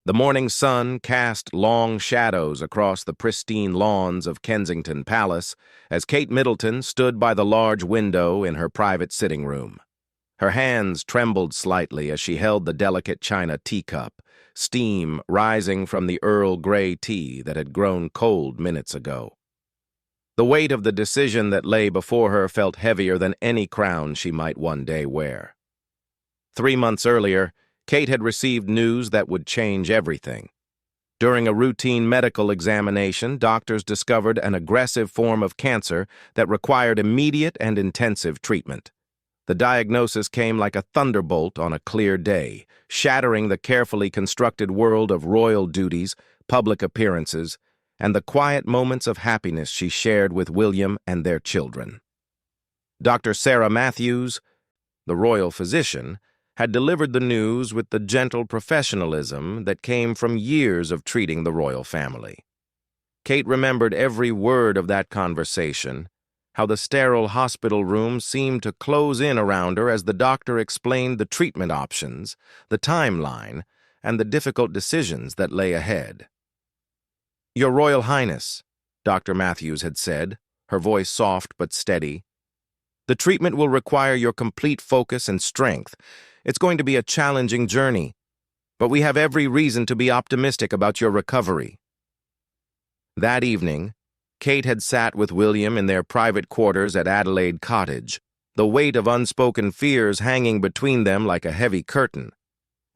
The morning sun cast long shadows across the pristine lawns of Kensington Palace as Kate Middleton stood by the large window in her private sitting room. Her hands trembled slightly as she held the delicate china teacup, steam rising from the Earl Grey tea that had grown cold minutes ago. The weight of the decision that lay before her felt heavier than any crown she might one day wear. 3 months earlier, Kate had received news that would change everything. During a routine medical examination, doctors discovered an aggressive form of cancer that required immediate and intensive treatment. The diagnosis came like a thunderbolt on a clear day, shattering the carefully constructed world of royal duties, public appearances, and the quiet moments of happiness she shared with William and their children. Dr. Sarah Matthews, the royal physician, had delivered the news with the gentle professionalism that came from years of treating the royal family. Kate remembered every word of that conversation, how the sterile hospital room seemed to close in around her as the doctor explained the treatment options, the timeline, and the difficult decisions that lay ahead. "Your Royal Highness," Dr. Matthews had said, her voice soft but steady, "the treatment will require your complete focus and strength. It's going to be a challenging journey, but we have every reason to be optimistic about your recovery." That evening, Kate had sat with William in their private quarters at Adelaide Cottage, the weight of unspoken fears hanging between them like a heavy curtain.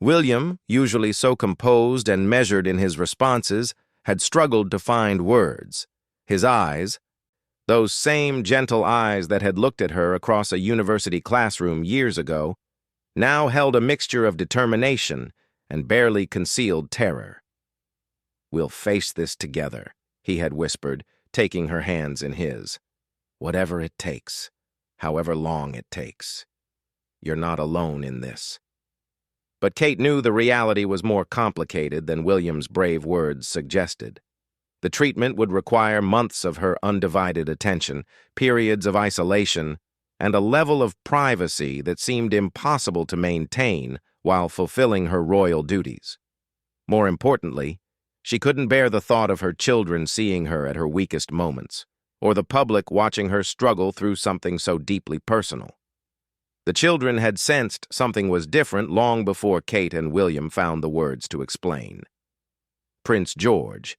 William, usually so composed and measured in his responses, had struggled to find words. His eyes, those same gentle eyes that had looked at her across a university classroom years ago, now held a mixture of determination and barely concealed terror. "We'll face this together," he had whispered, taking her hands in his. "Whatever it takes, however long it takes. You're not alone in this." But Kate knew the reality was more complicated than William's brave words suggested. The treatment would require months of her undivided attention, periods of isolation, and a level of privacy that seemed impossible to maintain while fulfilling her royal duties. More importantly, she couldn't bear the thought of her children seeing her at her weakest moments, or the public watching her struggle through something so deeply personal. The children had sensed something was different long before Kate and William found the words to explain. Prince George,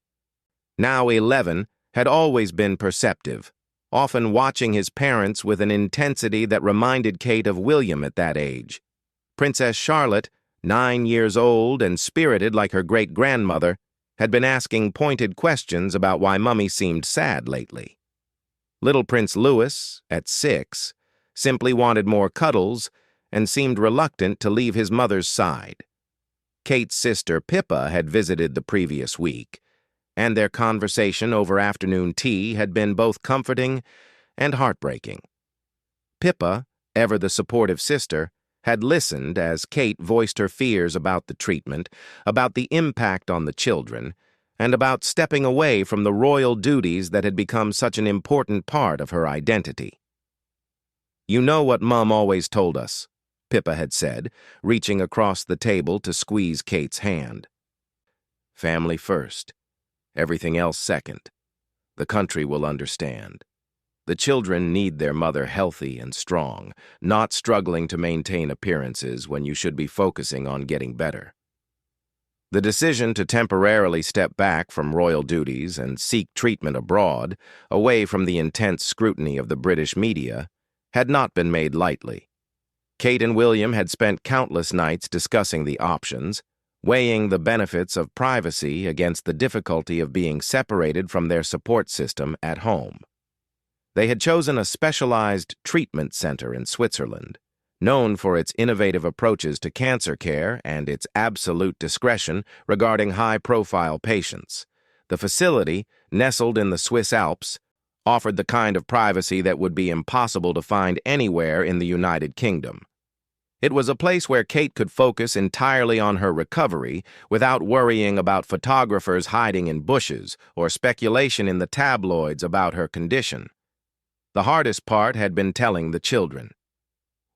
now 11, had always been perceptive, often watching his parents with an intensity that reminded Kate of William at that age. Princess Charlotte, 9 years old and spirited like her great-grandmother, had been asking pointed questions about why Mummy seemed sad lately. Little Prince Louis, at 6, simply wanted more cuddles and seemed reluctant to leave his mother's side. Kate's sister Pippa had visited the previous week, and their conversation over afternoon tea had been both comforting and heartbreaking. Pippa, ever the supportive sister, had listened as Kate voiced her fears about the treatment, about the impact on the children, and about stepping away from the royal duties that had become such an important part of her identity. "You know what Mum always told us," Pippa had said, reaching across the table to squeeze Kate's hand. "Family first. Everything else second. The country will understand. The children need their mother healthy and strong, not struggling to maintain appearances when you should be focusing on getting better." The decision to temporarily step back from royal duties and seek treatment abroad, away from the intense scrutiny of the British media, had not been made lightly. Kate and William had spent countless nights discussing the options, weighing the benefits of privacy against the difficulty of being separated from their support system at home. They had chosen a specialized treatment center in Switzerland, known for its innovative approaches to cancer care and its absolute discretion regarding high-profile patients. The facility, nestled in the Swiss Alps, offered the kind of privacy that would be impossible to find anywhere in the United Kingdom. It was a place where Kate could focus entirely on her recovery without worrying about photographers hiding in bushes or speculation in the tabloids about her condition. The hardest part had been telling the children.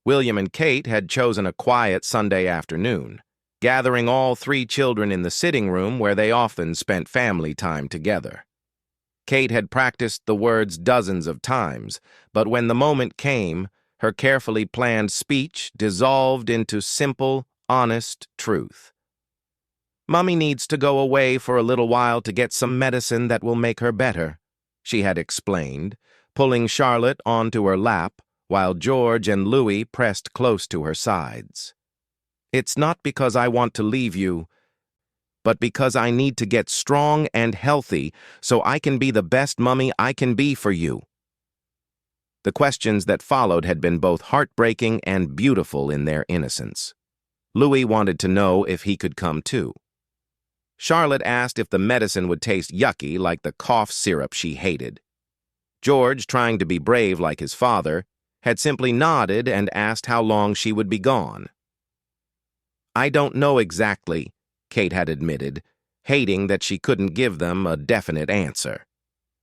William and Kate had chosen a quiet Sunday afternoon. gathering all three children in the sitting room where they often spent family time together. Kate had practiced the words dozens of times, but when the moment came, her carefully planned speech dissolved into simple, honest truth. "Mummy needs to go away for a little while to get some medicine that will make her better," she had explained, pulling Charlotte onto her lap while George and Louis pressed close to her sides. "It's not because I want to leave you, but because I need to get strong and healthy so I can be the best mummy I can be for you." The questions that followed had been both heartbreaking and beautiful in their innocence. Louis wanted to know if he could come too. Charlotte asked if the medicine would taste yucky like the cough syrup she hated. George, trying to be brave like his father, had simply nodded and asked how long she would be gone. "I don't know exactly," Kate had admitted, hating that she couldn't give them a definite answer.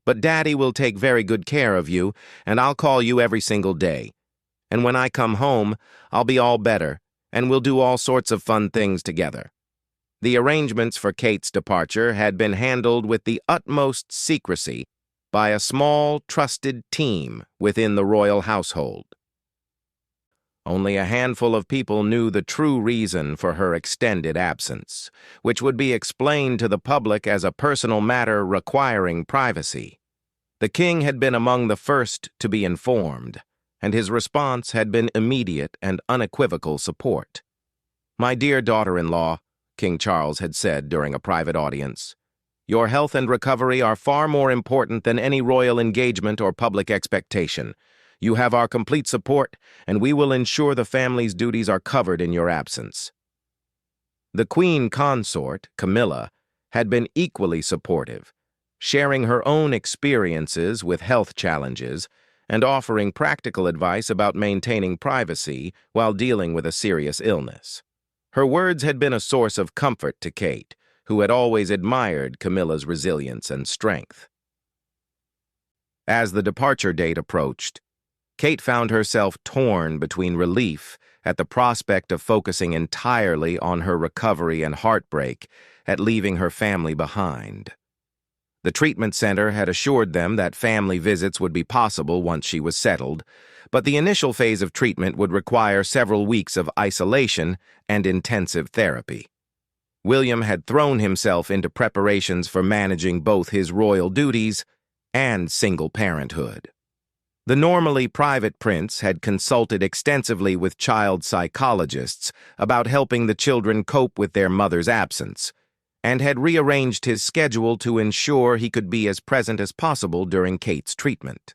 "But Daddy will take very good care of you, and I'll call you every single day. And when I come home, I'll be all better, and we'll do all sorts of fun things together." The arrangements for Kate's departure had been handled with the utmost secrecy by a small, trusted team within the royal household. Only a handful of people knew the true reason for her extended absence, which would be explained to the public as a personal matter requiring privacy. The king had been among the first to be informed, and his response had been immediate and unequivocal support. "My dear daughter-in-law," King Charles had said during a private audience, "your health and recovery are far more important than any royal engagement or public expectation. You have our complete support, and we will ensure the family's duties are covered in your absence." The queen consort, Camilla, had been equally supportive, sharing her own experiences with health challenges and offering practical advice about maintaining privacy while dealing with a serious illness. Her words had been a source of comfort to Kate, who had always admired Camilla's resilience and strength. As the departure date approached, Kate found herself torn between relief at the prospect of focusing entirely on her recovery and heartbreak at leaving her family behind. The treatment center had assured them that family visits would be possible once she was settled, but the initial phase of treatment would require several weeks of isolation and intensive therapy. William had thrown himself into preparations for managing both his royal duties and single parenthood. The normally private prince had consulted extensively with child psychologists about helping the children cope with their mother's absence, and had rearranged his schedule to ensure he could be as present as possible during Kate's treatment.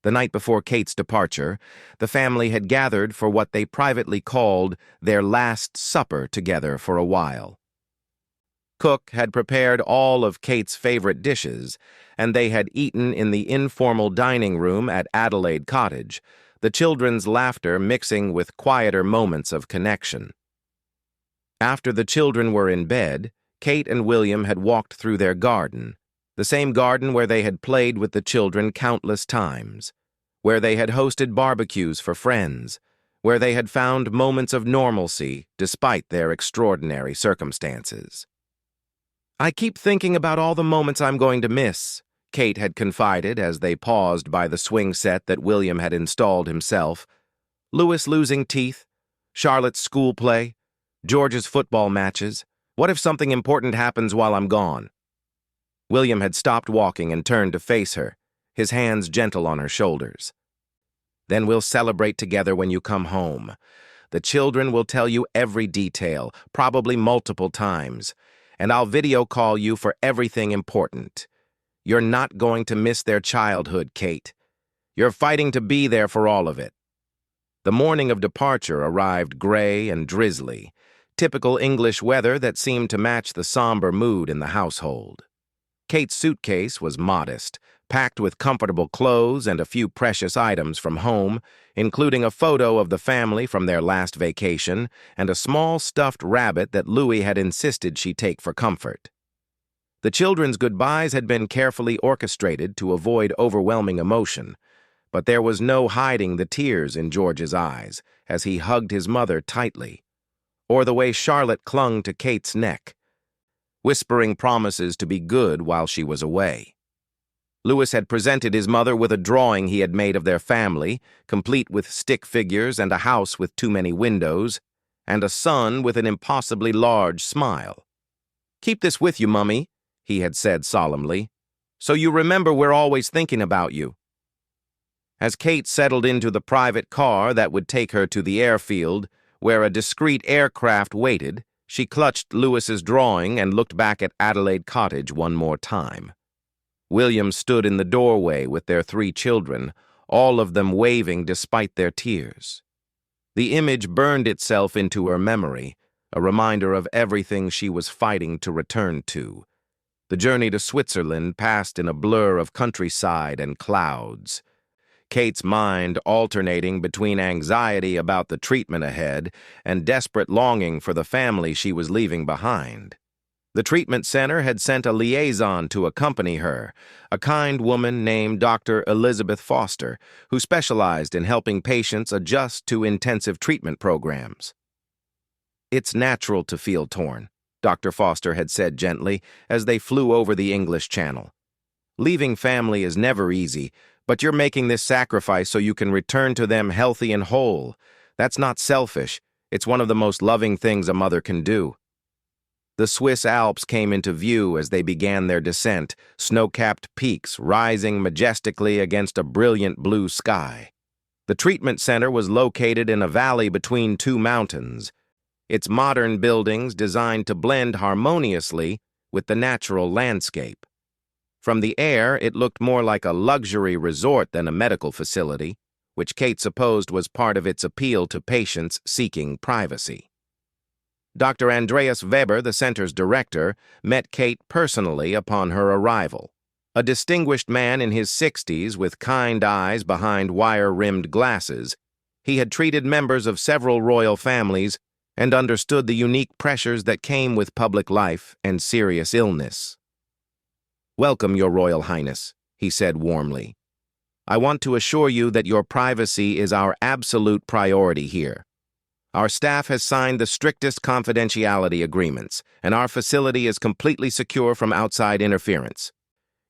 The night before Kate's departure, the family had gathered for what they privately called their last supper together for a while. Cook had prepared all of Kate's favorite dishes, and they had eaten in the informal dining room at Adelaide Cottage, the children's laughter mixing with quieter moments of connection. After the children were in bed, Kate and William had walked through their garden, the same garden where they had played with the children countless times, where they had hosted barbecues for friends, where they had found moments of normalcy despite their extraordinary circumstances. "I keep thinking about all the moments I'm going to miss," Kate had confided as they paused by the swing set that William had installed himself. "Louis losing teeth, Charlotte's school play, George's football matches. What if something important happens while I'm gone?" William had stopped walking and turned to face her, his hands gentle on her shoulders. "Then we'll celebrate together when you come home. The children will tell you every detail, probably multiple times, and I'll video call you for everything important. You're not going to miss their childhood, Kate. You're fighting to be there for all of it." The morning of departure arrived gray and drizzly, typical English weather that seemed to match the somber mood in the household. Kate's suitcase was modest, packed with comfortable clothes and a few precious items from home, including a photo of the family from their last vacation and a small stuffed rabbit that Louis had insisted she take for comfort. The children's goodbyes had been carefully orchestrated to avoid overwhelming emotion, but there was no hiding the tears in George's eyes as he hugged his mother tightly. or the way Charlotte clung to Kate's neck, whispering promises to be good while she was away. Louis had presented his mother with a drawing he had made of their family, complete with stick figures and a house with too many windows, and a son with an impossibly large smile. "Keep this with you, Mummy," he had said solemnly, "so you remember we're always thinking about you." As Kate settled into the private car that would take her to the airfield, where a discreet aircraft waited, she clutched Louis's drawing and looked back at Adelaide Cottage one more time. William stood in the doorway with their 3 children, all of them waving despite their tears. The image burned itself into her memory, a reminder of everything she was fighting to return to. The journey to Switzerland passed in a blur of countryside and clouds, Kate's mind alternating between anxiety about the treatment ahead and desperate longing for the family she was leaving behind. The treatment center had sent a liaison to accompany her, a kind woman named Dr. Elizabeth Foster, who specialized in helping patients adjust to intensive treatment programs. "It's natural to feel torn," Dr. Foster had said gently as they flew over the English Channel. "Leaving family is never easy, but you're making this sacrifice so you can return to them healthy and whole. That's not selfish. It's one of the most loving things a mother can do." The Swiss Alps came into view as they began their descent, snow-capped peaks rising majestically against a brilliant blue sky. The treatment center was located in a valley between 2 mountains, its modern buildings designed to blend harmoniously with the natural landscape. From the air, it looked more like a luxury resort than a medical facility, which Kate supposed was part of its appeal to patients seeking privacy. Dr. Andreas Weber, the center's director, met Kate personally upon her arrival. A distinguished man in his 60s with kind eyes behind wire-rimmed glasses, he had treated members of several royal families and understood the unique pressures that came with public life and serious illness. "Welcome, Your Royal Highness," he said warmly. "I want to assure you that your privacy is our absolute priority here. Our staff has signed the strictest confidentiality agreements, and our facility is completely secure from outside interference.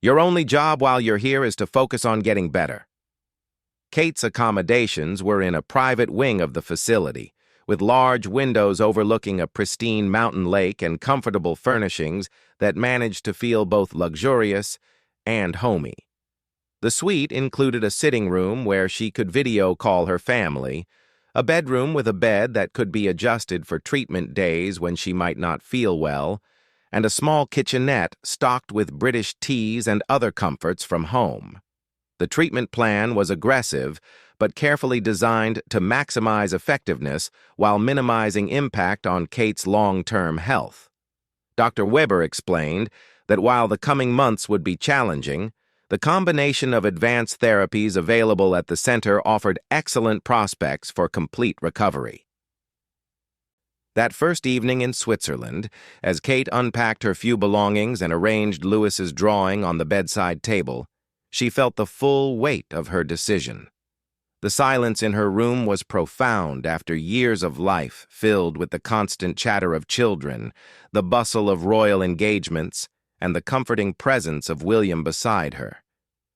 Your only job while you're here is to focus on getting better." Kate's accommodations were in a private wing of the facility, with large windows overlooking a pristine mountain lake and comfortable furnishings that managed to feel both luxurious and homey. The suite included a sitting room where she could video call her family, a bedroom with a bed that could be adjusted for treatment days when she might not feel well, and a small kitchenette stocked with British teas and other comforts from home. The treatment plan was aggressive, but carefully designed to maximize effectiveness while minimizing impact on Kate's long-term health. Dr. Weber explained that while the coming months would be challenging, the combination of advanced therapies available at the center offered excellent prospects for complete recovery. That first evening in Switzerland, as Kate unpacked her few belongings and arranged Louis's drawing on the bedside table, she felt the full weight of her decision. The silence in her room was profound after years of life filled with the constant chatter of children, the bustle of royal engagements, and the comforting presence of William beside her.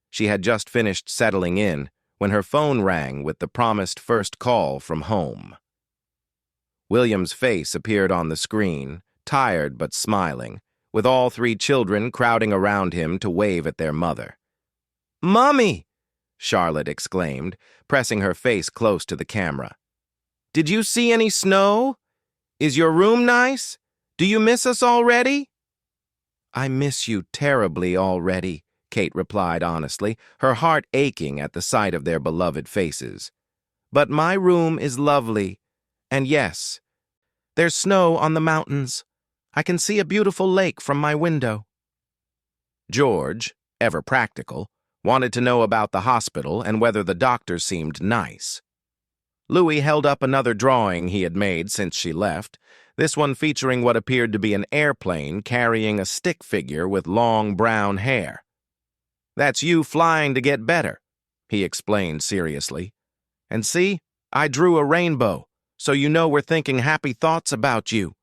She had just finished settling in when her phone rang with the promised first call from home. William's face appeared on the screen, tired but smiling, with all 3 children crowding around him to wave at their mother. "Mommy!" Charlotte exclaimed, pressing her face close to the camera. "Did you see any snow? Is your room nice? Do you miss us already?" "I miss you terribly already," Kate replied honestly, her heart aching at the sight of their beloved faces. "But my room is lovely, and yes, there's snow on the mountains. I can see a beautiful lake from my window." George, ever practical, wanted to know about the hospital and whether the doctors seemed nice. Louis held up another drawing he had made since she left, this one featuring what appeared to be an airplane carrying a stick figure with long brown hair. "That's you flying to get better," he explained seriously. "And see, I drew a rainbow, so you know we're thinking happy thoughts about you."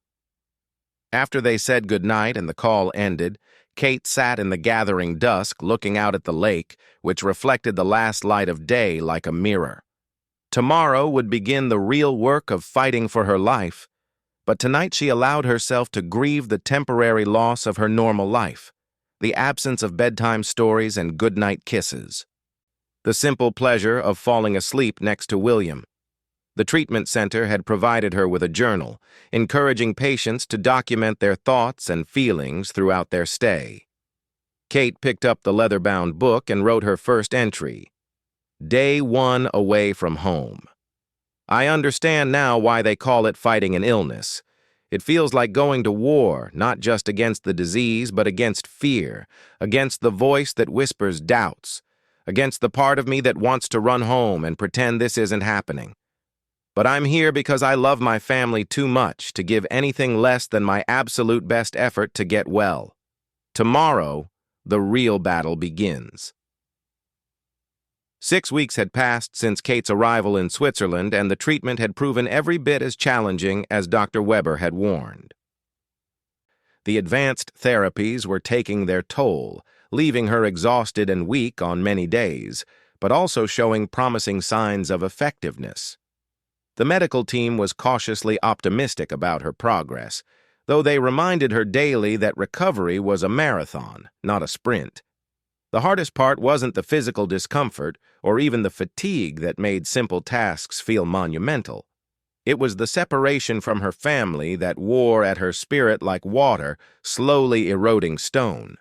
After they said goodnight and the call ended, Kate sat in the gathering dusk looking out at the lake, which reflected the last light of day like a mirror. Tomorrow would begin the real work of fighting for her life, but tonight she allowed herself to grieve the temporary loss of her normal life, the absence of bedtime stories and goodnight kisses, the simple pleasure of falling asleep next to William. The treatment center had provided her with a journal, encouraging patients to document their thoughts and feelings throughout their stay. Kate picked up the leather-bound book and wrote her first entry. Day 1 away from home. I understand now why they call it fighting an illness. It feels like going to war, not just against the disease, but against fear, against the voice that whispers doubts, against the part of me that wants to run home and pretend this isn't happening. But I'm here because I love my family too much to give anything less than my absolute best effort to get well. Tomorrow, the real battle begins. 6 weeks had passed since Kate's arrival in Switzerland, and the treatment had proven every bit as challenging as Dr. Weber had warned. The advanced therapies were taking their toll, leaving her exhausted and weak on many days, but also showing promising signs of effectiveness. The medical team was cautiously optimistic about her progress, though they reminded her daily that recovery was a marathon, not a sprint. The hardest part wasn't the physical discomfort or even the fatigue that made simple tasks feel monumental. It was the separation from her family that wore at her spirit like water, slowly eroding stone.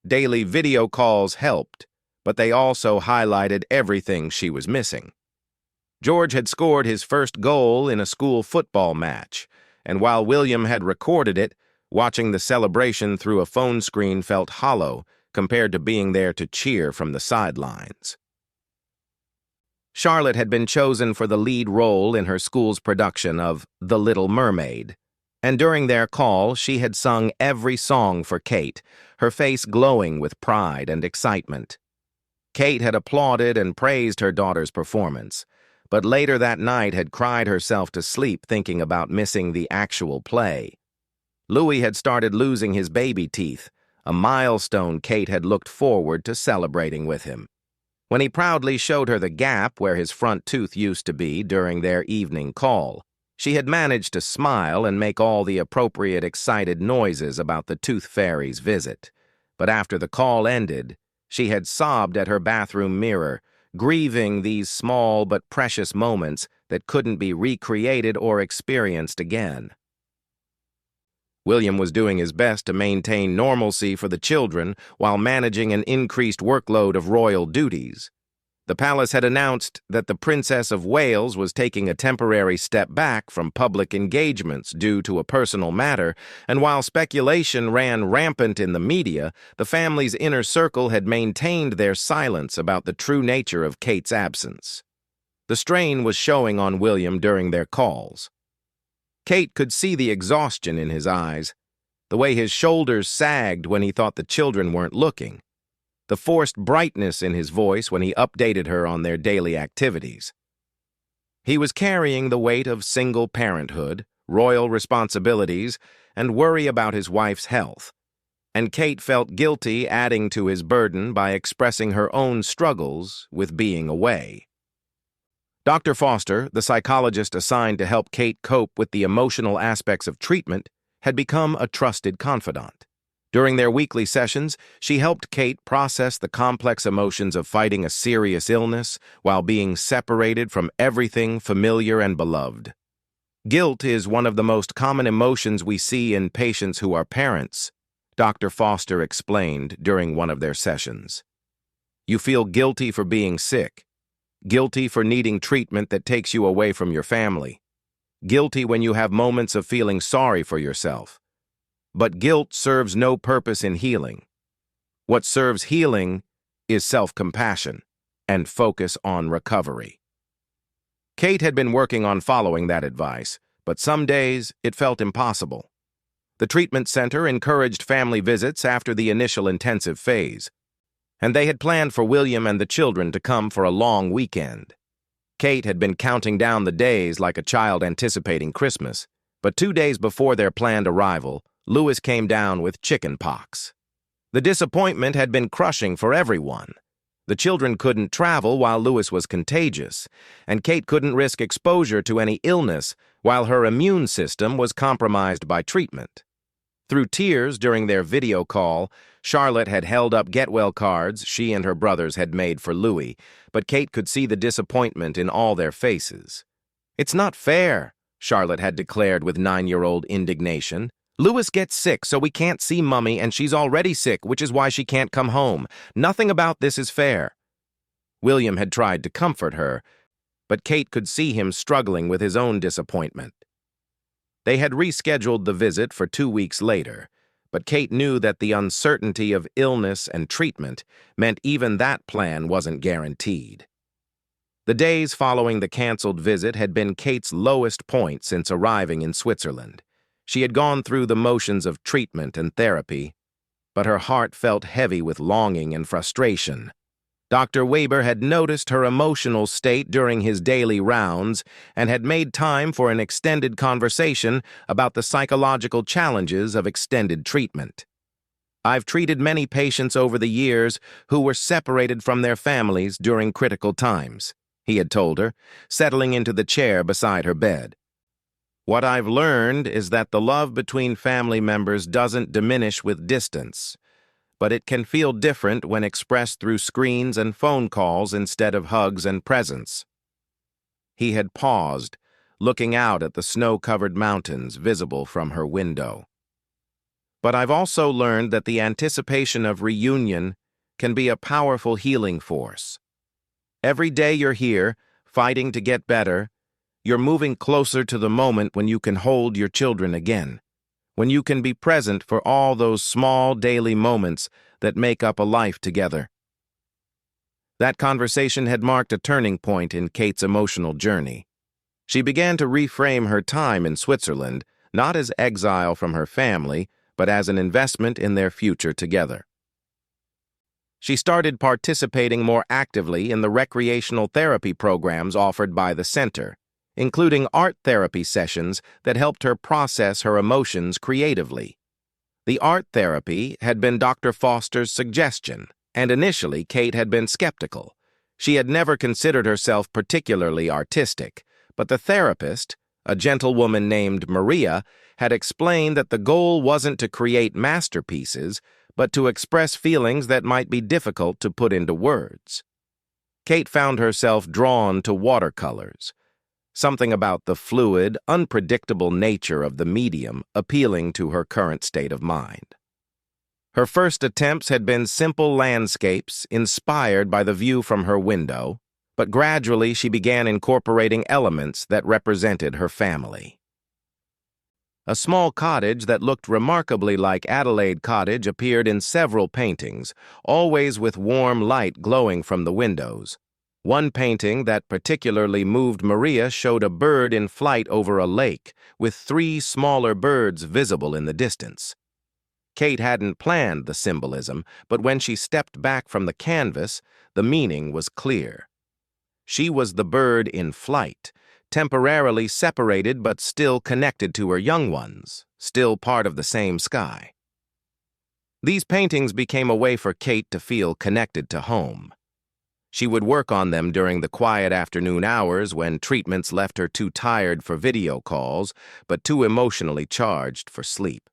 Daily video calls helped, but they also highlighted everything she was missing. George had scored his first goal in a school football match, and while William had recorded it, watching the celebration through a phone screen felt hollow compared to being there to cheer from the sidelines. Charlotte had been chosen for the lead role in her school's production of The Little Mermaid, and during their call she had sung every song for Kate, her face glowing with pride and excitement. Kate had applauded and praised her daughter's performance, but later that night had cried herself to sleep thinking about missing the actual play. Louis had started losing his baby teeth, a milestone Kate had looked forward to celebrating with him. When he proudly showed her the gap where his front tooth used to be during their evening call, she had managed to smile and make all the appropriate excited noises about the tooth fairy's visit. But after the call ended, she had sobbed at her bathroom mirror, grieving these small but precious moments that couldn't be recreated or experienced again. William was doing his best to maintain normalcy for the children while managing an increased workload of royal duties. The palace had announced that the Princess of Wales was taking a temporary step back from public engagements due to a personal matter, and while speculation ran rampant in the media, the family's inner circle had maintained their silence about the true nature of Kate's absence. The strain was showing on William during their calls. Kate could see the exhaustion in his eyes, the way his shoulders sagged when he thought the children weren't looking, the forced brightness in his voice when he updated her on their daily activities. He was carrying the weight of single parenthood, royal responsibilities, and worry about his wife's health, and Kate felt guilty adding to his burden by expressing her own struggles with being away. Dr. Foster, the psychologist assigned to help Kate cope with the emotional aspects of treatment, had become a trusted confidant. During their weekly sessions, she helped Kate process the complex emotions of fighting a serious illness while being separated from everything familiar and beloved. Guilt is one of the most common emotions we see in patients who are parents, Dr. Foster explained during one of their sessions. You feel guilty for being sick, guilty for needing treatment that takes you away from your family, guilty when you have moments of feeling sorry for yourself. But guilt serves no purpose in healing. What serves healing is self-compassion and focus on recovery. Kate had been working on following that advice, but some days it felt impossible. The treatment center encouraged family visits after the initial intensive phase, and they had planned for William and the children to come for a long weekend. Kate had been counting down the days like a child anticipating Christmas, but 2 days before their planned arrival, Louis came down with chicken pox. The disappointment had been crushing for everyone. The children couldn't travel while Louis was contagious, and Kate couldn't risk exposure to any illness while her immune system was compromised by treatment. Through tears during their video call, Charlotte had held up get-well cards she and her brothers had made for Louis, but Kate could see the disappointment in all their faces. "It's not fair," Charlotte had declared with 9-year-old indignation. "Louis gets sick, so we can't see Mummy, and she's already sick, which is why she can't come home. Nothing about this is fair." William had tried to comfort her, but Kate could see him struggling with his own disappointment. They had rescheduled the visit for 2 weeks later, but Kate knew that the uncertainty of illness and treatment meant even that plan wasn't guaranteed. The days following the canceled visit had been Kate's lowest point since arriving in Switzerland. She had gone through the motions of treatment and therapy, but her heart felt heavy with longing and frustration. Dr. Weber had noticed her emotional state during his daily rounds and had made time for an extended conversation about the psychological challenges of extended treatment. "I've treated many patients over the years who were separated from their families during critical times," he had told her, settling into the chair beside her bed. "What I've learned is that the love between family members doesn't diminish with distance, but it can feel different when expressed through screens and phone calls instead of hugs and presence." He had paused, looking out at the snow-covered mountains visible from her window. "But I've also learned that the anticipation of reunion can be a powerful healing force. Every day you're here, fighting to get better, you're moving closer to the moment when you can hold your children again, when you can be present for all those small daily moments that make up a life together." That conversation had marked a turning point in Kate's emotional journey. She began to reframe her time in Switzerland, not as exile from her family, but as an investment in their future together. She started participating more actively in the recreational therapy programs offered by the center, including art therapy sessions that helped her process her emotions creatively. The art therapy had been Dr. Foster's suggestion, and initially Kate had been skeptical. She had never considered herself particularly artistic, but the therapist, a gentlewoman named Maria, had explained that the goal wasn't to create masterpieces, but to express feelings that might be difficult to put into words. Kate found herself drawn to watercolors, something about the fluid, unpredictable nature of the medium appealing to her current state of mind. Her first attempts had been simple landscapes inspired by the view from her window, but gradually she began incorporating elements that represented her family. A small cottage that looked remarkably like Adelaide Cottage appeared in several paintings, always with warm light glowing from the windows. One painting that particularly moved Maria showed a bird in flight over a lake, with 3 smaller birds visible in the distance. Kate hadn't planned the symbolism, but when she stepped back from the canvas, the meaning was clear. She was the bird in flight, temporarily separated but still connected to her young ones, still part of the same sky. These paintings became a way for Kate to feel connected to home. She would work on them during the quiet afternoon hours when treatments left her too tired for video calls, but too emotionally charged for sleep.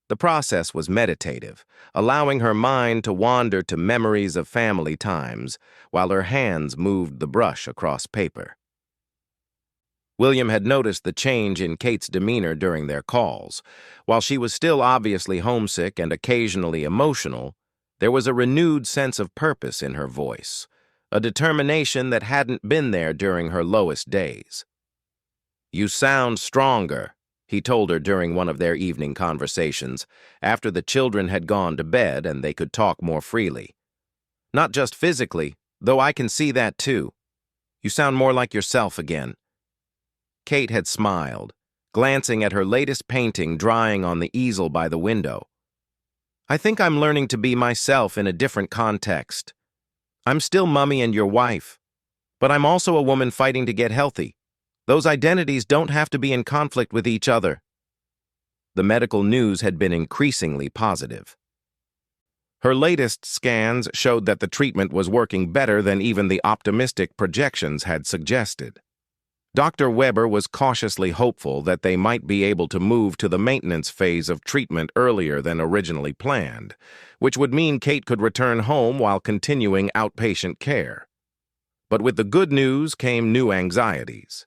The process was meditative, allowing her mind to wander to memories of family times, while her hands moved the brush across paper. William had noticed the change in Kate's demeanor during their calls. While she was still obviously homesick and occasionally emotional, there was a renewed sense of purpose in her voice, a determination that hadn't been there during her lowest days. "You sound stronger," he told her during one of their evening conversations, after the children had gone to bed and they could talk more freely. "Not just physically, though I can see that too. You sound more like yourself again." Kate had smiled, glancing at her latest painting drying on the easel by the window. "I think I'm learning to be myself in a different context. I'm still Mummy and your wife, But I'm also a woman fighting to get healthy. Those identities don't have to be in conflict with each other. The medical news had been increasingly positive. Her latest scans showed that the treatment was working better than even the optimistic projections had suggested. Dr. Weber was cautiously hopeful that they might be able to move to the maintenance phase of treatment earlier than originally planned, which would mean Kate could return home while continuing outpatient care. But with the good news came new anxieties.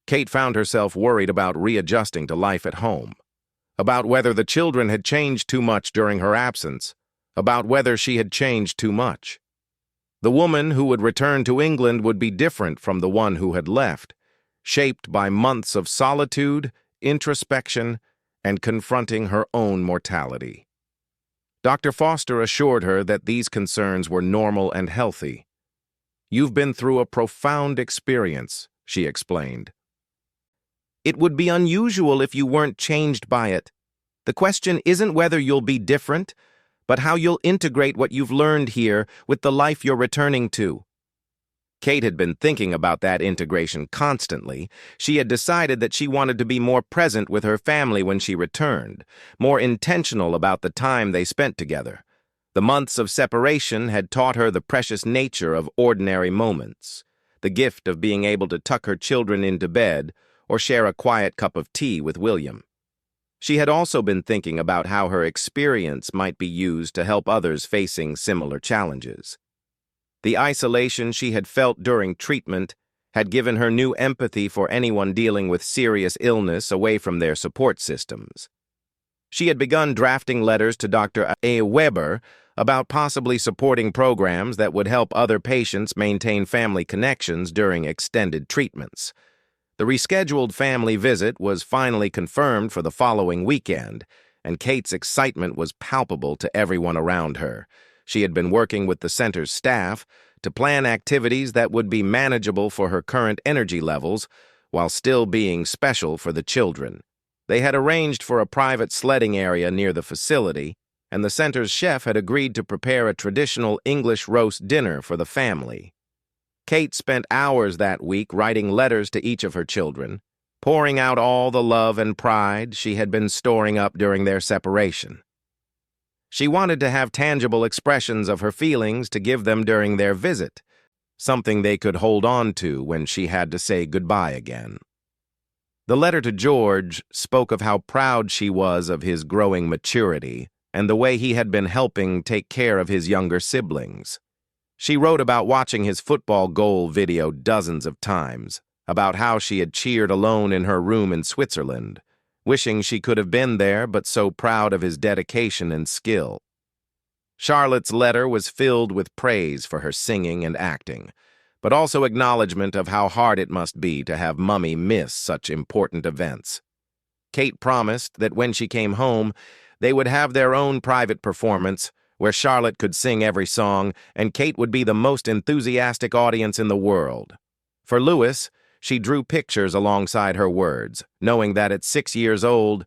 Kate found herself worried about readjusting to life at home, about whether the children had changed too much during her absence, about whether she had changed too much. The woman who would return to England would be different from the one who had left, shaped by months of solitude, introspection, and confronting her own mortality. Dr. Foster assured her that these concerns were normal and healthy. "You've been through a profound experience," she explained. "It would be unusual if you weren't changed by it. The question isn't whether you'll be different, but how you'll integrate what you've learned here with the life you're returning to." Kate had been thinking about that integration constantly. She had decided that she wanted to be more present with her family when she returned, more intentional about the time they spent together. The months of separation had taught her the precious nature of ordinary moments, the gift of being able to tuck her children into bed or share a quiet cup of tea with William. She had also been thinking about how her experience might be used to help others facing similar challenges. The isolation she had felt during treatment had given her new empathy for anyone dealing with serious illness away from their support systems. She had begun drafting letters to Dr. Weber about possibly supporting programs that would help other patients maintain family connections during extended treatments. The rescheduled family visit was finally confirmed for the following weekend, and Kate's excitement was palpable to everyone around her. She had been working with the center's staff to plan activities that would be manageable for her current energy levels while still being special for the children. They had arranged for a private sledding area near the facility, and the center's chef had agreed to prepare a traditional English roast dinner for the family. Kate spent hours that week writing letters to each of her children, pouring out all the love and pride she had been storing up during their separation. She wanted to have tangible expressions of her feelings to give them during their visit, something they could hold on to when she had to say goodbye again. The letter to George spoke of how proud she was of his growing maturity and the way he had been helping take care of his younger siblings. She wrote about watching his football goal video dozens of times, about how she had cheered alone in her room in Switzerland, wishing she could have been there but so proud of his dedication and skill. Charlotte's letter was filled with praise for her singing and acting, but also acknowledgement of how hard it must be to have Mummy miss such important events. Kate promised that when she came home, they would have their own private performance where Charlotte could sing every song and Kate would be the most enthusiastic audience in the world. For Louis, she drew pictures alongside her words, knowing that at 6 years old,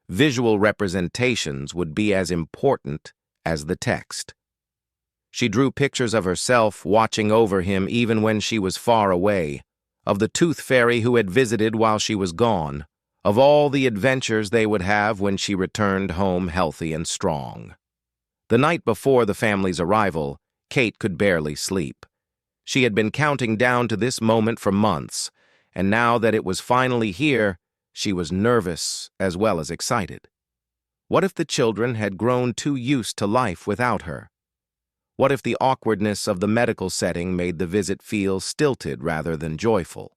visual representations would be as important as the text. She drew pictures of herself watching over him even when she was far away, of the tooth fairy who had visited while she was gone, of all the adventures they would have when she returned home healthy and strong. The night before the family's arrival, Kate could barely sleep. She had been counting down to this moment for months, and now that it was finally here, she was nervous as well as excited. What if the children had grown too used to life without her? What if the awkwardness of the medical setting made the visit feel stilted rather than joyful?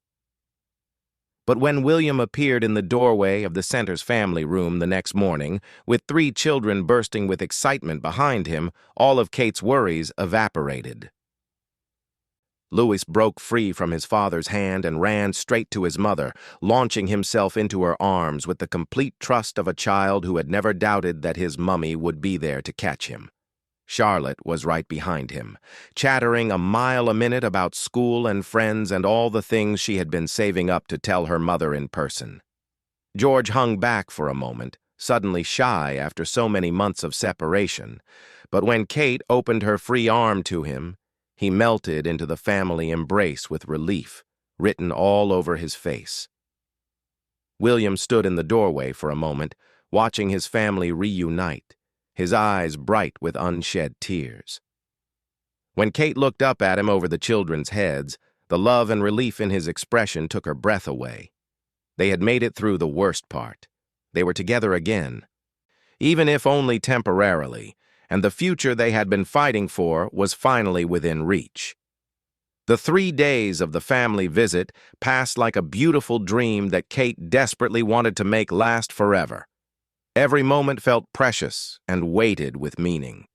But when William appeared in the doorway of the center's family room the next morning, with 3 children bursting with excitement behind him, all of Kate's worries evaporated. Louis broke free from his father's hand and ran straight to his mother, launching himself into her arms with the complete trust of a child who had never doubted that his mummy would be there to catch him. Charlotte was right behind him, chattering a mile a minute about school and friends and all the things she had been saving up to tell her mother in person. George hung back for a moment, suddenly shy after so many months of separation, but when Kate opened her free arm to him, He melted into the family embrace with relief, written all over his face. William stood in the doorway for a moment, watching his family reunite, his eyes bright with unshed tears. When Kate looked up at him over the children's heads, the love and relief in his expression took her breath away. They had made it through the worst part. They were together again, even if only temporarily, and the future they had been fighting for was finally within reach. The 3 days of the family visit passed like a beautiful dream that Kate desperately wanted to make last forever. Every moment felt precious and weighted with meaning.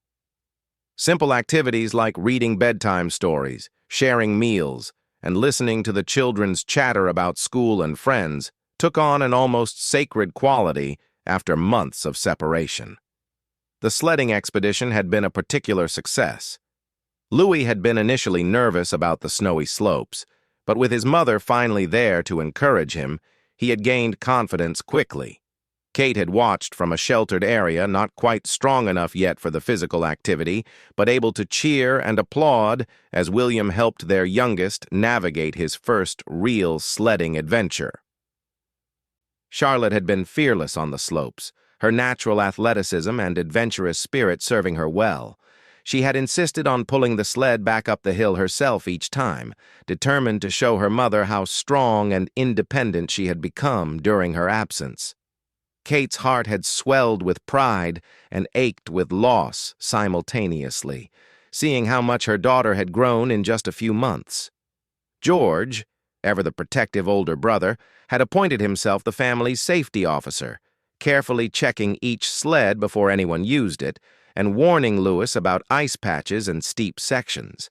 Simple activities like reading bedtime stories, sharing meals, and listening to the children's chatter about school and friends took on an almost sacred quality after months of separation. The sledding expedition had been a particular success. Louis had been initially nervous about the snowy slopes, but with his mother finally there to encourage him, he had gained confidence quickly. Kate had watched from a sheltered area, not quite strong enough yet for the physical activity, but able to cheer and applaud as William helped their youngest navigate his first real sledding adventure. Charlotte had been fearless on the slopes, her natural athleticism and adventurous spirit serving her well. She had insisted on pulling the sled back up the hill herself each time, determined to show her mother how strong and independent she had become during her absence. Kate's heart had swelled with pride and ached with loss simultaneously, seeing how much her daughter had grown in just a few months. George, ever the protective older brother, had appointed himself the family's safety officer, carefully checking each sled before anyone used it, and warning Louis about ice patches and steep sections.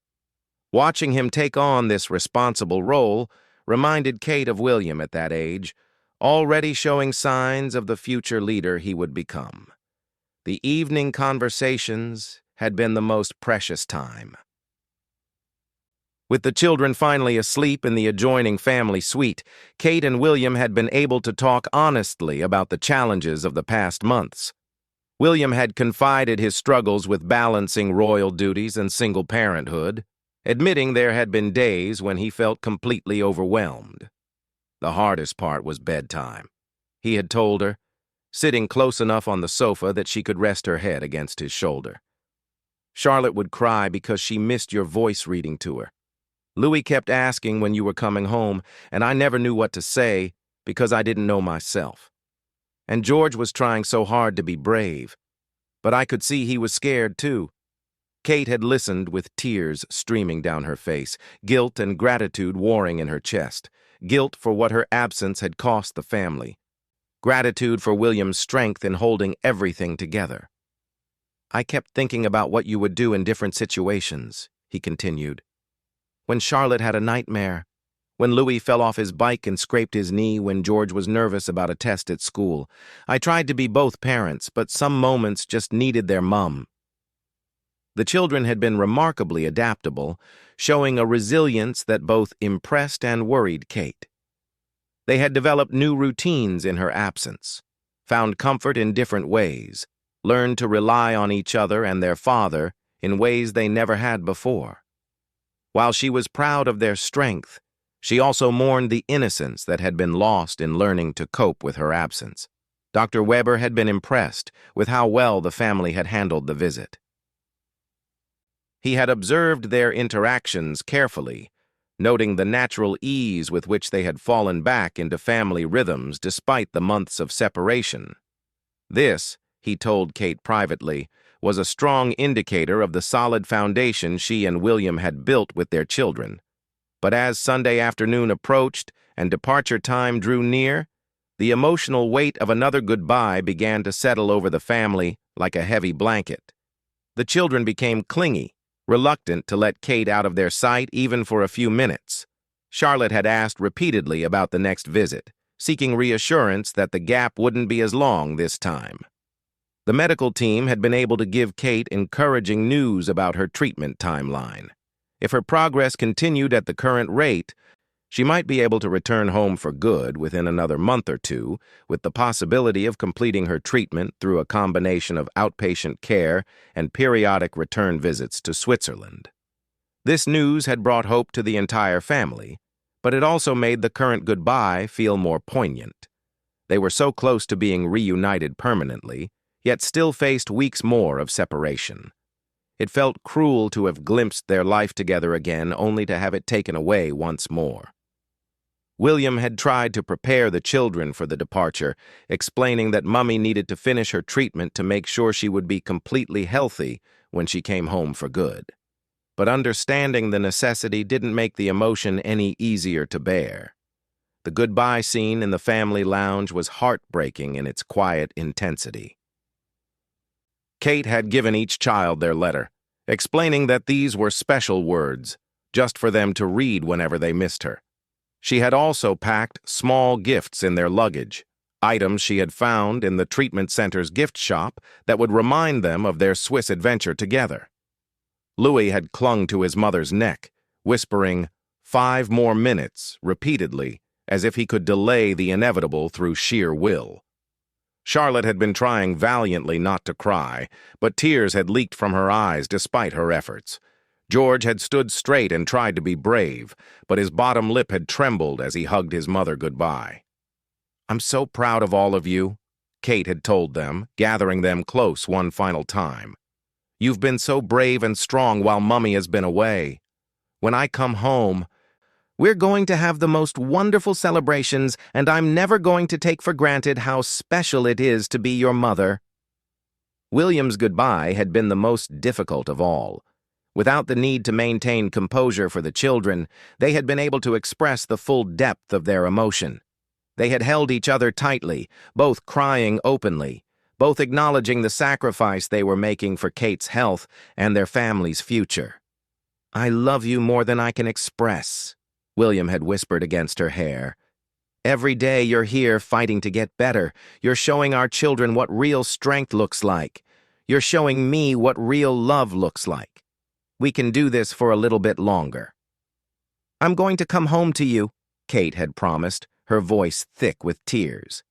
Watching him take on this responsible role reminded Kate of William at that age, already showing signs of the future leader he would become. The evening conversations had been the most precious time. With the children finally asleep in the adjoining family suite, Kate and William had been able to talk honestly about the challenges of the past months. William had confided his struggles with balancing royal duties and single parenthood, admitting there had been days when he felt completely overwhelmed. The hardest part was bedtime, he had told her, sitting close enough on the sofa that she could rest her head against his shoulder. Charlotte would cry because she missed your voice reading to her. Louis kept asking when you were coming home, and I never knew what to say because I didn't know myself. And George was trying so hard to be brave, but I could see he was scared too. Kate had listened with tears streaming down her face, guilt and gratitude warring in her chest, guilt for what her absence had cost the family, gratitude for William's strength in holding everything together. I kept thinking about what you would do in different situations, he continued. When Charlotte had a nightmare, when Louis fell off his bike and scraped his knee when George was nervous about a test at school. I tried to be both parents, but some moments just needed their mum. The children had been remarkably adaptable, showing a resilience that both impressed and worried Kate. They had developed new routines in her absence, found comfort in different ways, learned to rely on each other and their father in ways they never had before. While she was proud of their strength, she also mourned the innocence that had been lost in learning to cope with her absence. Dr. Weber had been impressed with how well the family had handled the visit. He had observed their interactions carefully, noting the natural ease with which they had fallen back into family rhythms despite the months of separation. This, he told Kate privately, was a strong indicator of the solid foundation she and William had built with their children. But as Sunday afternoon approached and departure time drew near, the emotional weight of another goodbye began to settle over the family like a heavy blanket. The children became clingy, reluctant to let Kate out of their sight even for a few minutes. Charlotte had asked repeatedly about the next visit, seeking reassurance that the gap wouldn't be as long this time. The medical team had been able to give Kate encouraging news about her treatment timeline. If her progress continued at the current rate, she might be able to return home for good within another month or two, with the possibility of completing her treatment through a combination of outpatient care and periodic return visits to Switzerland. This news had brought hope to the entire family, but it also made the current goodbye feel more poignant. They were so close to being reunited permanently, yet still faced weeks more of separation. It felt cruel to have glimpsed their life together again only to have it taken away once more. William had tried to prepare the children for the departure, explaining that Mummy needed to finish her treatment to make sure she would be completely healthy when she came home for good. But understanding the necessity didn't make the emotion any easier to bear. The goodbye scene in the family lounge was heartbreaking in its quiet intensity. Kate had given each child their letter, explaining that these were special words, just for them to read whenever they missed her. She had also packed small gifts in their luggage, items she had found in the treatment center's gift shop that would remind them of their Swiss adventure together. Louis had clung to his mother's neck, whispering, "5 more minutes," repeatedly, as if he could delay the inevitable through sheer will. Charlotte had been trying valiantly not to cry, but tears had leaked from her eyes despite her efforts. George had stood straight and tried to be brave, but his bottom lip had trembled as he hugged his mother goodbye. "I'm so proud of all of you," Kate had told them, gathering them close one final time. "You've been so brave and strong while Mummy has been away. When I come home, we're going to have the most wonderful celebrations, and I'm never going to take for granted how special it is to be your mother." William's goodbye had been the most difficult of all. Without the need to maintain composure for the children, they had been able to express the full depth of their emotion. They had held each other tightly, both crying openly, both acknowledging the sacrifice they were making for Kate's health and their family's future. "I love you more than I can express," William had whispered against her hair. "Every day you're here fighting to get better. You're showing our children what real strength looks like. You're showing me what real love looks like. We can do this for a little bit longer." "I'm going to come home to you," Kate had promised, her voice thick with tears.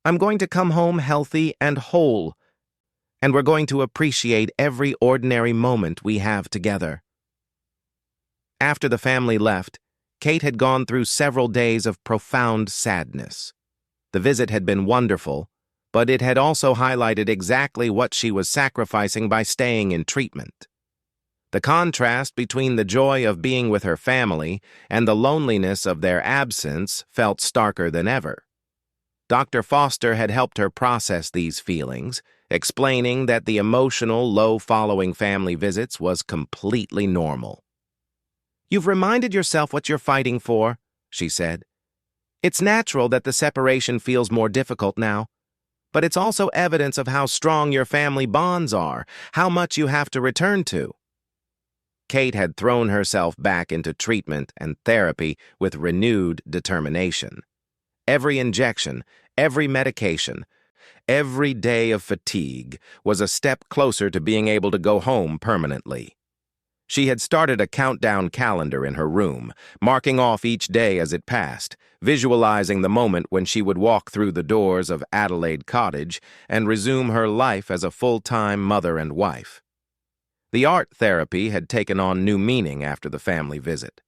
"I'm going to come home healthy and whole, and we're going to appreciate every ordinary moment we have together." After the family left, Kate had gone through several days of profound sadness. The visit had been wonderful, but it had also highlighted exactly what she was sacrificing by staying in treatment. The contrast between the joy of being with her family and the loneliness of their absence felt starker than ever. Dr. Foster had helped her process these feelings, explaining that the emotional low following family visits was completely normal. "You've reminded yourself what you're fighting for," she said. "It's natural that the separation feels more difficult now, but it's also evidence of how strong your family bonds are, how much you have to return to." Kate had thrown herself back into treatment and therapy with renewed determination. Every injection, every medication, every day of fatigue was a step closer to being able to go home permanently. She had started a countdown calendar in her room, marking off each day as it passed, visualizing the moment when she would walk through the doors of Adelaide Cottage and resume her life as a full-time mother and wife. The art therapy had taken on new meaning after the family visit.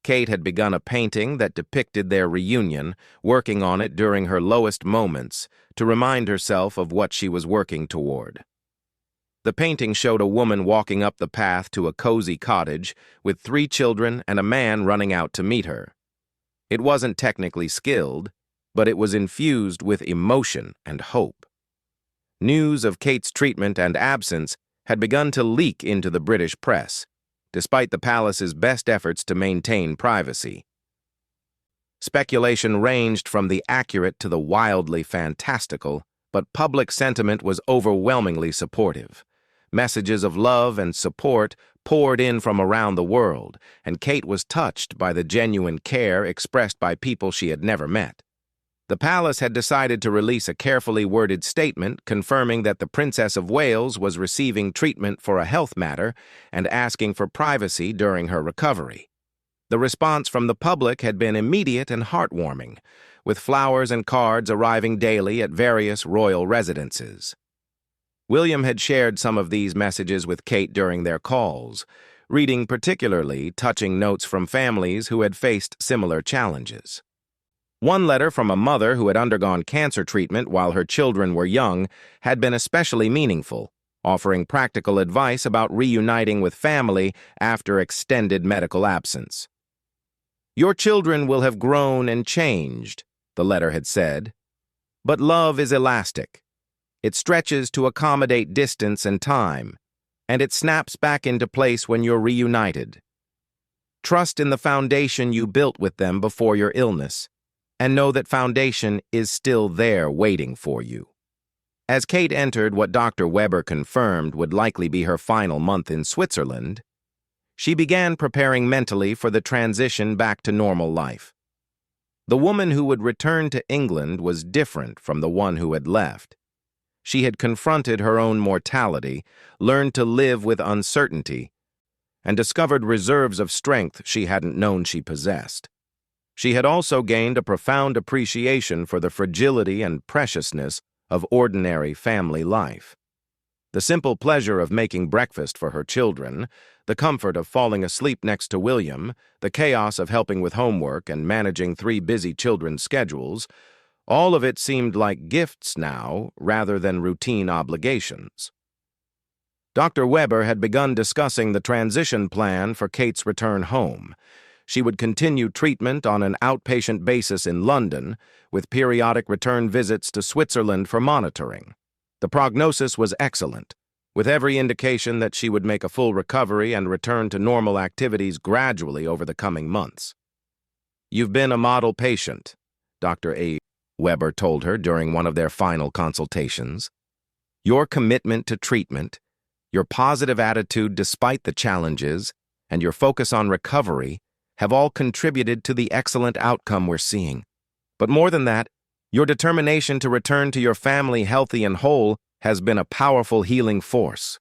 Kate had begun a painting that depicted their reunion, working on it during her lowest moments to remind herself of what she was working toward. The painting showed a woman walking up the path to a cozy cottage with 3 children and a man running out to meet her. It wasn't technically skilled, but it was infused with emotion and hope. News of Kate's treatment and absence had begun to leak into the British press, despite the palace's best efforts to maintain privacy. Speculation ranged from the accurate to the wildly fantastical, but public sentiment was overwhelmingly supportive. Messages of love and support poured in from around the world, and Kate was touched by the genuine care expressed by people she had never met. The palace had decided to release a carefully worded statement confirming that the Princess of Wales was receiving treatment for a health matter and asking for privacy during her recovery. The response from the public had been immediate and heartwarming, with flowers and cards arriving daily at various royal residences. William had shared some of these messages with Kate during their calls, reading particularly touching notes from families who had faced similar challenges. One letter from a mother who had undergone cancer treatment while her children were young had been especially meaningful, offering practical advice about reuniting with family after extended medical absence. "Your children will have grown and changed," the letter had said, "but love is elastic. It stretches to accommodate distance and time, and it snaps back into place when you're reunited. Trust in the foundation you built with them before your illness, and know that foundation is still there waiting for you." As Kate entered what Dr. Weber confirmed would likely be her final month in Switzerland, she began preparing mentally for the transition back to normal life. The woman who would return to England was different from the one who had left. She had confronted her own mortality, learned to live with uncertainty, and discovered reserves of strength she hadn't known she possessed. She had also gained a profound appreciation for the fragility and preciousness of ordinary family life. The simple pleasure of making breakfast for her children, the comfort of falling asleep next to William, the chaos of helping with homework and managing 3 busy children's schedules, all of it seemed like gifts now rather than routine obligations. Dr. Weber had begun discussing the transition plan for Kate's return home. She would continue treatment on an outpatient basis in London, with periodic return visits to Switzerland for monitoring. The prognosis was excellent, with every indication that she would make a full recovery and return to normal activities gradually over the coming months. "You've been a model patient," Dr. Weber told her during one of their final consultations. "Your commitment to treatment, your positive attitude despite the challenges, and your focus on recovery have all contributed to the excellent outcome we're seeing. But more than that, your determination to return to your family healthy and whole has been a powerful healing force."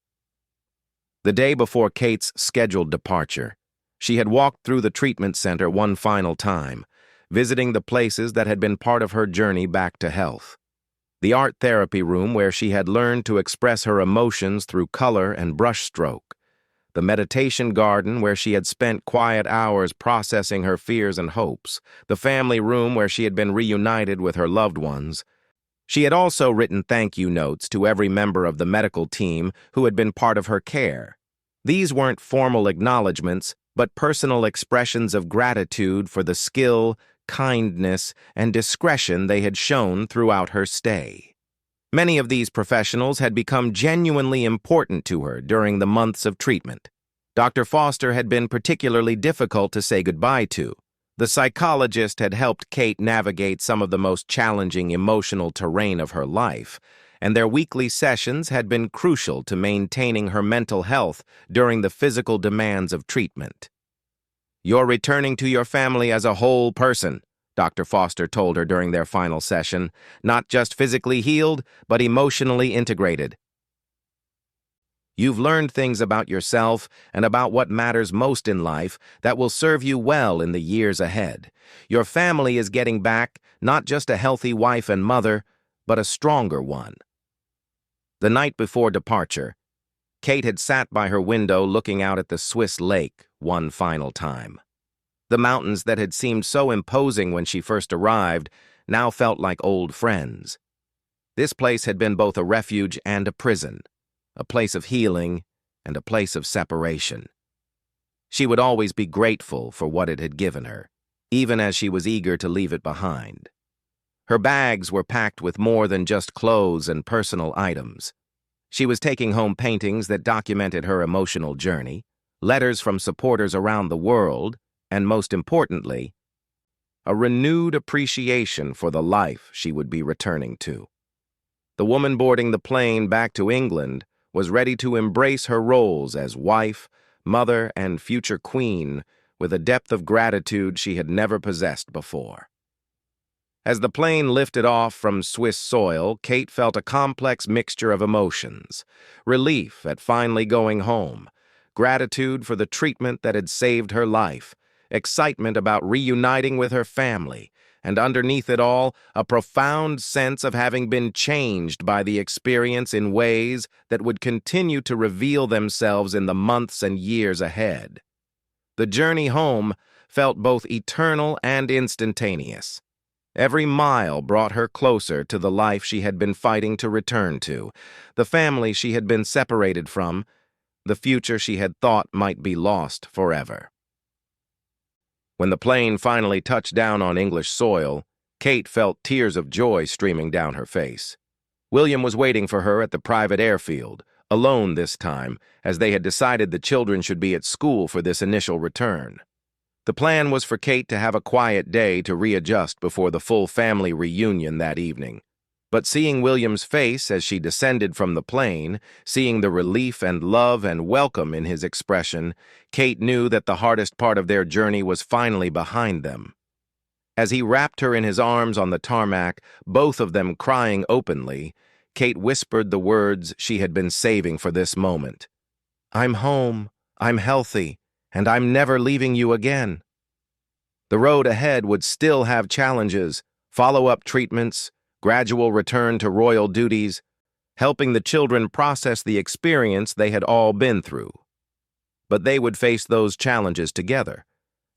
The day before Kate's scheduled departure, she had walked through the treatment center one final time, visiting the places that had been part of her journey back to health. The art therapy room where she had learned to express her emotions through color and brushstroke. The meditation garden where she had spent quiet hours processing her fears and hopes. The family room where she had been reunited with her loved ones. She had also written thank you notes to every member of the medical team who had been part of her care. These weren't formal acknowledgments, but personal expressions of gratitude for the skill, kindness, and discretion they had shown throughout her stay. Many of these professionals had become genuinely important to her during the months of treatment. Dr. Foster had been particularly difficult to say goodbye to. The psychologist had helped Kate navigate some of the most challenging emotional terrain of her life, and their weekly sessions had been crucial to maintaining her mental health during the physical demands of treatment. "You're returning to your family as a whole person," Dr. Foster told her during their final session, "not just physically healed, but emotionally integrated. You've learned things about yourself and about what matters most in life that will serve you well in the years ahead. Your family is getting back not just a healthy wife and mother, but a stronger one." The night before departure, Kate had sat by her window looking out at the Swiss lake one final time. The mountains that had seemed so imposing when she first arrived now felt like old friends. This place had been both a refuge and a prison, a place of healing and a place of separation. She would always be grateful for what it had given her, even as she was eager to leave it behind. Her bags were packed with more than just clothes and personal items. She was taking home paintings that documented her emotional journey, letters from supporters around the world, and most importantly, a renewed appreciation for the life she would be returning to. The woman boarding the plane back to England was ready to embrace her roles as wife, mother, and future queen with a depth of gratitude she had never possessed before. As the plane lifted off from Swiss soil, Kate felt a complex mixture of emotions: relief at finally going home, gratitude for the treatment that had saved her life, excitement about reuniting with her family, and underneath it all, a profound sense of having been changed by the experience in ways that would continue to reveal themselves in the months and years ahead. The journey home felt both eternal and instantaneous. Every mile brought her closer to the life she had been fighting to return to, the family she had been separated from, the future she had thought might be lost forever. When the plane finally touched down on English soil, Kate felt tears of joy streaming down her face. William was waiting for her at the private airfield, alone this time, as they had decided the children should be at school for this initial return. The plan was for Kate to have a quiet day to readjust before the full family reunion that evening. But seeing William's face as she descended from the plane, seeing the relief and love and welcome in his expression, Kate knew that the hardest part of their journey was finally behind them. As he wrapped her in his arms on the tarmac, both of them crying openly, Kate whispered the words she had been saving for this moment. "I'm home, I'm healthy, and I'm never leaving you again." The road ahead would still have challenges, follow-up treatments, gradual return to royal duties, helping the children process the experience they had all been through. But they would face those challenges together,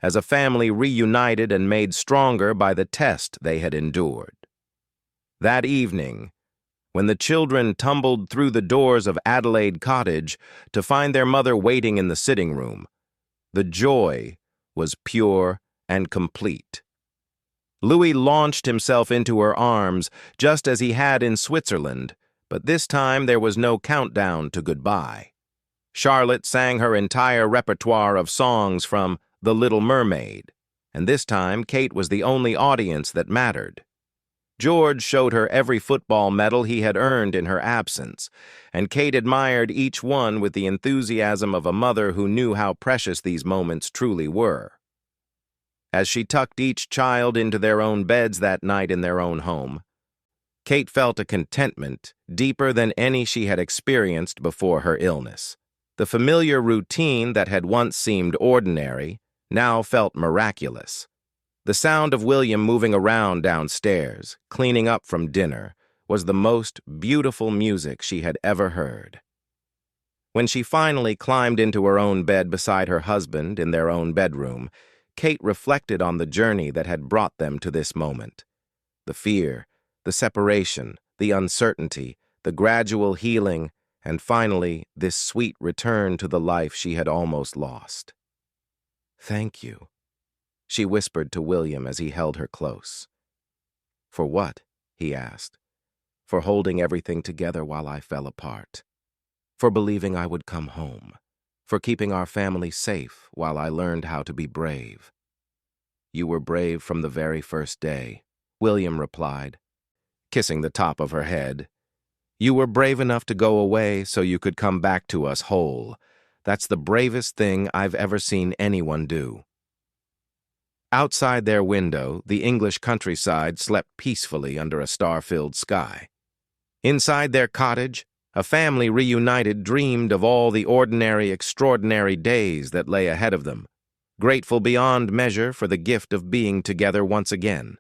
as a family reunited and made stronger by the test they had endured. That evening, when the children tumbled through the doors of Adelaide Cottage to find their mother waiting in the sitting room, the joy was pure and complete. Louis launched himself into her arms just as he had in Switzerland, but this time there was no countdown to goodbye. Charlotte sang her entire repertoire of songs from The Little Mermaid, and this time Kate was the only audience that mattered. George showed her every football medal he had earned in her absence, and Kate admired each one with the enthusiasm of a mother who knew how precious these moments truly were. As she tucked each child into their own beds that night in their own home, Kate felt a contentment deeper than any she had experienced before her illness. The familiar routine that had once seemed ordinary now felt miraculous. The sound of William moving around downstairs, cleaning up from dinner, was the most beautiful music she had ever heard. When she finally climbed into her own bed beside her husband in their own bedroom, Kate reflected on the journey that had brought them to this moment. The fear, the separation, the uncertainty, the gradual healing, and finally this sweet return to the life she had almost lost. "Thank you," she whispered to William as he held her close. "For what?" he asked. "For holding everything together while I fell apart. For believing I would come home. For keeping our family safe while I learned how to be brave." "You were brave from the very first day," William replied, kissing the top of her head. "You were brave enough to go away so you could come back to us whole. That's the bravest thing I've ever seen anyone do." Outside their window, the English countryside slept peacefully under a star-filled sky. Inside their cottage, a family reunited dreamed of all the ordinary, extraordinary days that lay ahead of them, grateful beyond measure for the gift of being together once again.